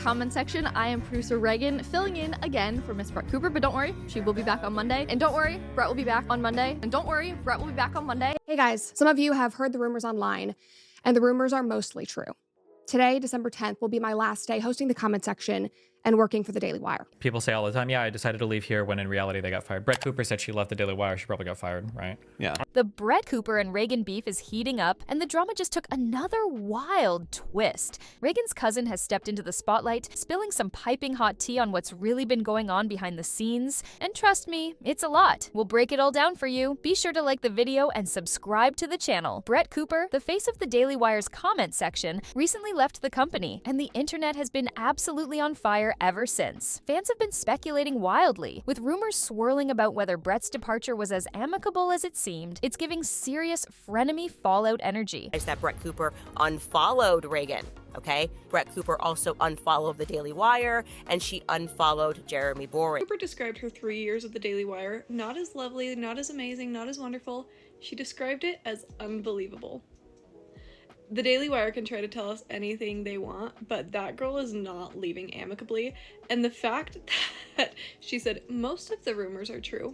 comment section. I am producer Reagan, filling in again for Miss Brett Cooper, but don't worry, she will be back on Monday. And don't worry, Brett will be back on Monday. And don't worry, Brett will be back on Monday. Hey guys, some of you have heard the rumors online, and the rumors are mostly true. Today, December 10th, will be my last day hosting the comment section and working for the DailyWire. People say all the time, yeah, I decided to leave here, when in reality they got fired. Brett Cooper said she left the DailyWire. She probably got fired, right? Yeah. The Brett Cooper and Reagan beef is heating up, and the drama just took another wild twist. Reagan's cousin has stepped into the spotlight, spilling some piping hot tea on what's really been going on behind the scenes. And trust me, it's a lot. We'll break it all down for you. Be sure to like the video and subscribe to the channel. Brett Cooper, the face of the Daily Wire's comment section, recently left the company, and the internet has been absolutely on fire ever since. Fans have been speculating wildly, with rumors swirling about whether Brett's departure was as amicable as it seemed. It's giving serious frenemy fallout energy. That Brett Cooper unfollowed Reagan, okay? Brett Cooper also unfollowed the Daily Wire, and she unfollowed Jeremy Boring. Cooper described her 3 years at the Daily Wire not as lovely, not as amazing, not as wonderful. She described it as unbelievable. The Daily Wire can try to tell us anything they want, but that girl is not leaving amicably. And the fact that she said most of the rumors are true,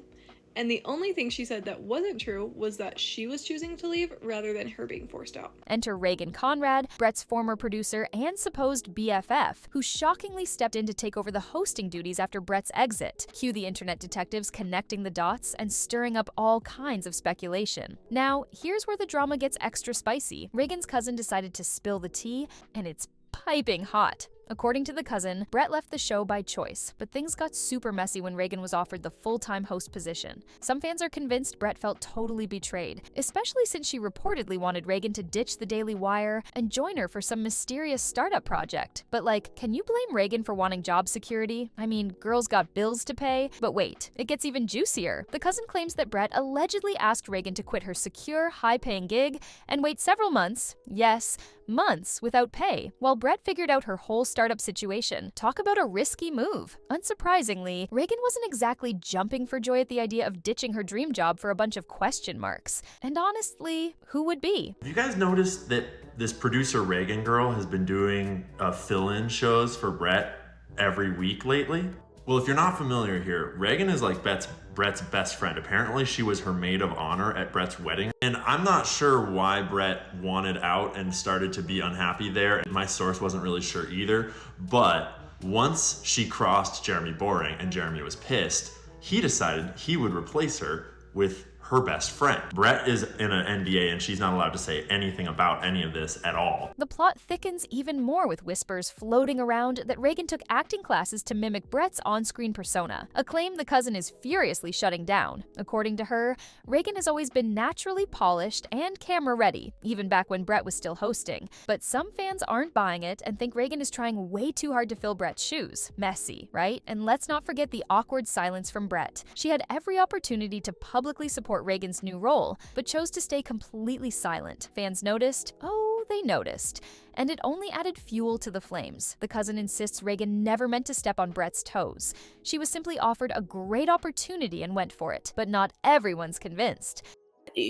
and the only thing she said that wasn't true was that she was choosing to leave rather than her being forced out. Enter Reagan Conrad, Brett's former producer and supposed BFF, who shockingly stepped in to take over the hosting duties after Brett's exit. Cue the internet detectives connecting the dots and stirring up all kinds of speculation. Now, here's where the drama gets extra spicy. Reagan's cousin decided to spill the tea, and it's piping hot. According to the cousin, Brett left the show by choice, but things got super messy when Reagan was offered the full-time host position. Some fans are convinced Brett felt totally betrayed, especially since she reportedly wanted Reagan to ditch the Daily Wire and join her for some mysterious startup project. But can you blame Reagan for wanting job security? I mean, girls got bills to pay. But wait, it gets even juicier. The cousin claims that Brett allegedly asked Reagan to quit her secure, high-paying gig and wait several months, yes, months, without pay, while Brett figured out her whole startup situation. Talk about a risky move. Unsurprisingly, Reagan wasn't exactly jumping for joy at the idea of ditching her dream job for a bunch of question marks. And honestly, who would be? Have you guys noticed that this producer Reagan girl has been doing fill-in shows for Brett every week lately? Well, if you're not familiar here, Reagan is like Brett's best friend. Apparently she was her maid of honor at Brett's wedding. And I'm not sure why Brett wanted out and started to be unhappy there. My source wasn't really sure either. But once she crossed Jeremy Boring and Jeremy was pissed, he decided he would replace her with her best friend. Brett is in an NDA and she's not allowed to say anything about any of this at all. The plot thickens even more with whispers floating around that Reagan took acting classes to mimic Brett's on-screen persona, a claim the cousin is furiously shutting down. According to her, Reagan has always been naturally polished and camera-ready, even back when Brett was still hosting. But some fans aren't buying it and think Reagan is trying way too hard to fill Brett's shoes. Messy, right? And let's not forget the awkward silence from Brett. She had every opportunity to publicly support Reagan's new role, but chose to stay completely silent. Fans noticed? Oh, they noticed. And it only added fuel to the flames. The cousin insists Reagan never meant to step on Brett's toes. She was simply offered a great opportunity and went for it, but not everyone's convinced.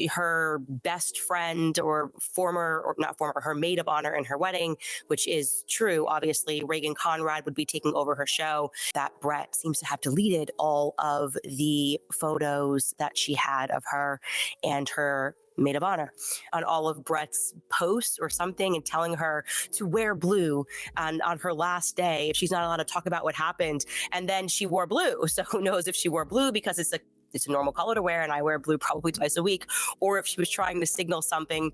Her best friend or her maid of honor in her wedding, which is true. Obviously, Reagan Conrad would be taking over her show. That Brett seems to have deleted all of the photos that she had of her and her maid of honor on all of Brett's posts or something, and telling her to wear blue on her last day if she's not allowed to talk about what happened. And then she wore blue. So who knows if she wore blue because it's a normal color to wear, and I wear blue probably twice a week, or if she was trying to signal something.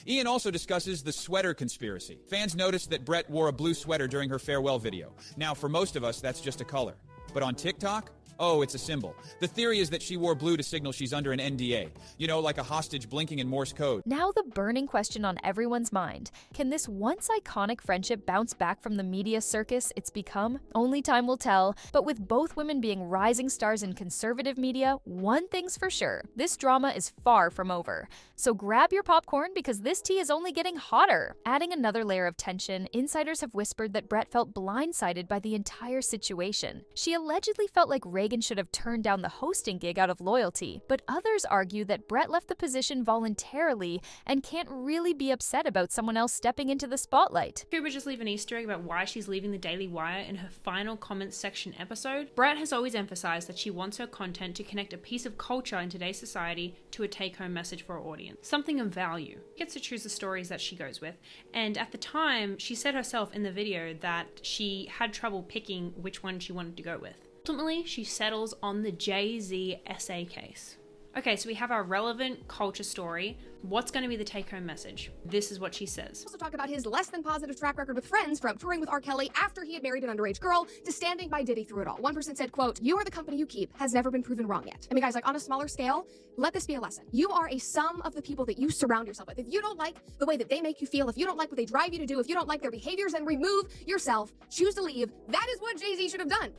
Ian also discusses the sweater conspiracy. Fans noticed that Brett wore a blue sweater during her farewell video. Now, for most of us, that's just a color. But on TikTok, oh, it's a symbol. The theory is that she wore blue to signal she's under an NDA. You know, like a hostage blinking in Morse code. Now the burning question on everyone's mind. Can this once iconic friendship bounce back from the media circus it's become? Only time will tell, but with both women being rising stars in conservative media, one thing's for sure. This drama is far from over. So grab your popcorn because this tea is only getting hotter. Adding another layer of tension, insiders have whispered that Brett felt blindsided by the entire situation. She allegedly felt like Reagan Reagan should have turned down the hosting gig out of loyalty, but others argue that Brett left the position voluntarily and can't really be upset about someone else stepping into the spotlight. Cooper just leave an Easter egg about why she's leaving the Daily Wire in her final comments section episode. Brett has always emphasized that she wants her content to connect a piece of culture in today's society to a take-home message for her audience, something of value. She gets to choose the stories that she goes with, and at the time, she said herself in the video that she had trouble picking which one she wanted to go with. Ultimately, she settles on the Jay-Z essay case. Okay, so we have our relevant culture story. What's going to be the take-home message? This is what she says. Also talk about his less than positive track record with friends, from touring with R. Kelly after he had married an underage girl to standing by Diddy through it all. One person said, quote, "You are the company you keep has never been proven wrong yet." I mean, guys, like on a smaller scale, let this be a lesson. You are a sum of the people that you surround yourself with. If you don't like the way that they make you feel, if you don't like what they drive you to do, if you don't like their behaviors, then remove yourself, choose to leave. That is what Jay-Z should have done.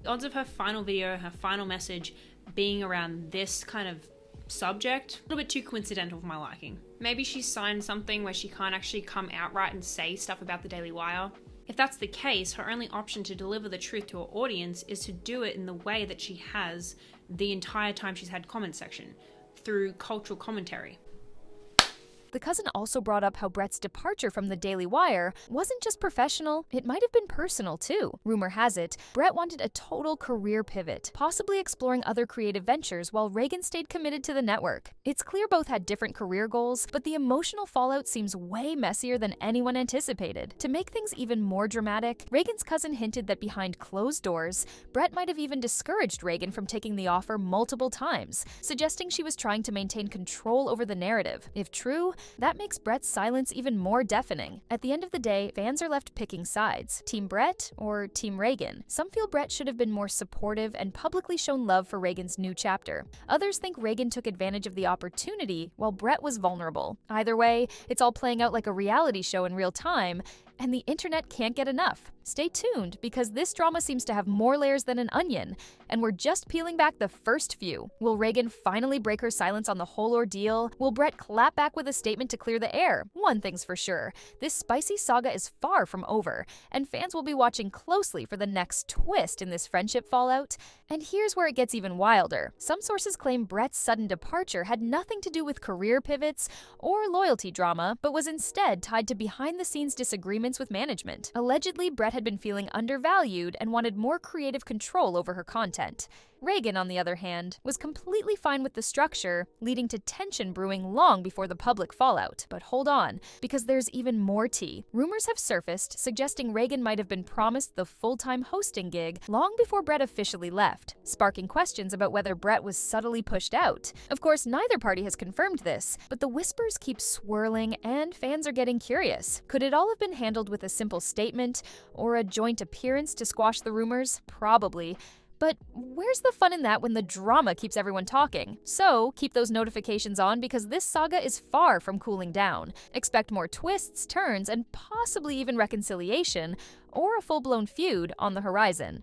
The odds of her final video, her final message being around this kind of subject, a little bit too coincidental for my liking. Maybe she's signed something where she can't actually come outright and say stuff about the Daily Wire. If that's the case, her only option to deliver the truth to her audience is to do it in the way that she has the entire time she's had comment section, through cultural commentary. The cousin also brought up how Brett's departure from the Daily Wire wasn't just professional, it might have been personal too. Rumor has it, Brett wanted a total career pivot, possibly exploring other creative ventures while Reagan stayed committed to the network. It's clear both had different career goals, but the emotional fallout seems way messier than anyone anticipated. To make things even more dramatic, Reagan's cousin hinted that behind closed doors, Brett might have even discouraged Reagan from taking the offer multiple times, suggesting she was trying to maintain control over the narrative. If true, that makes Brett's silence even more deafening. At the end of the day, fans are left picking sides. Team Brett or Team Reagan? Some feel Brett should have been more supportive and publicly shown love for Reagan's new chapter. Others think Reagan took advantage of the opportunity while Brett was vulnerable. Either way, it's all playing out like a reality show in real time, and the internet can't get enough. Stay tuned, because this drama seems to have more layers than an onion, and we're just peeling back the first few. Will Reagan finally break her silence on the whole ordeal? Will Brett clap back with a statement to clear the air? One thing's for sure, this spicy saga is far from over, and fans will be watching closely for the next twist in this friendship fallout. And here's where it gets even wilder. Some sources claim Brett's sudden departure had nothing to do with career pivots or loyalty drama, but was instead tied to behind-the-scenes disagreements with management. Allegedly, Brett had been feeling undervalued and wanted more creative control over her content. Reagan, on the other hand, was completely fine with the structure, leading to tension brewing long before the public fallout. But hold on, because there's even more tea. Rumors have surfaced suggesting Reagan might have been promised the full-time hosting gig long before Brett officially left, sparking questions about whether Brett was subtly pushed out. Of course, neither party has confirmed this, but the whispers keep swirling and fans are getting curious. Could it all have been handled with a simple statement or a joint appearance to squash the rumors? Probably. But where's the fun in that when the drama keeps everyone talking? So keep those notifications on, because this saga is far from cooling down. Expect more twists, turns, and possibly even reconciliation, or a full-blown feud on the horizon.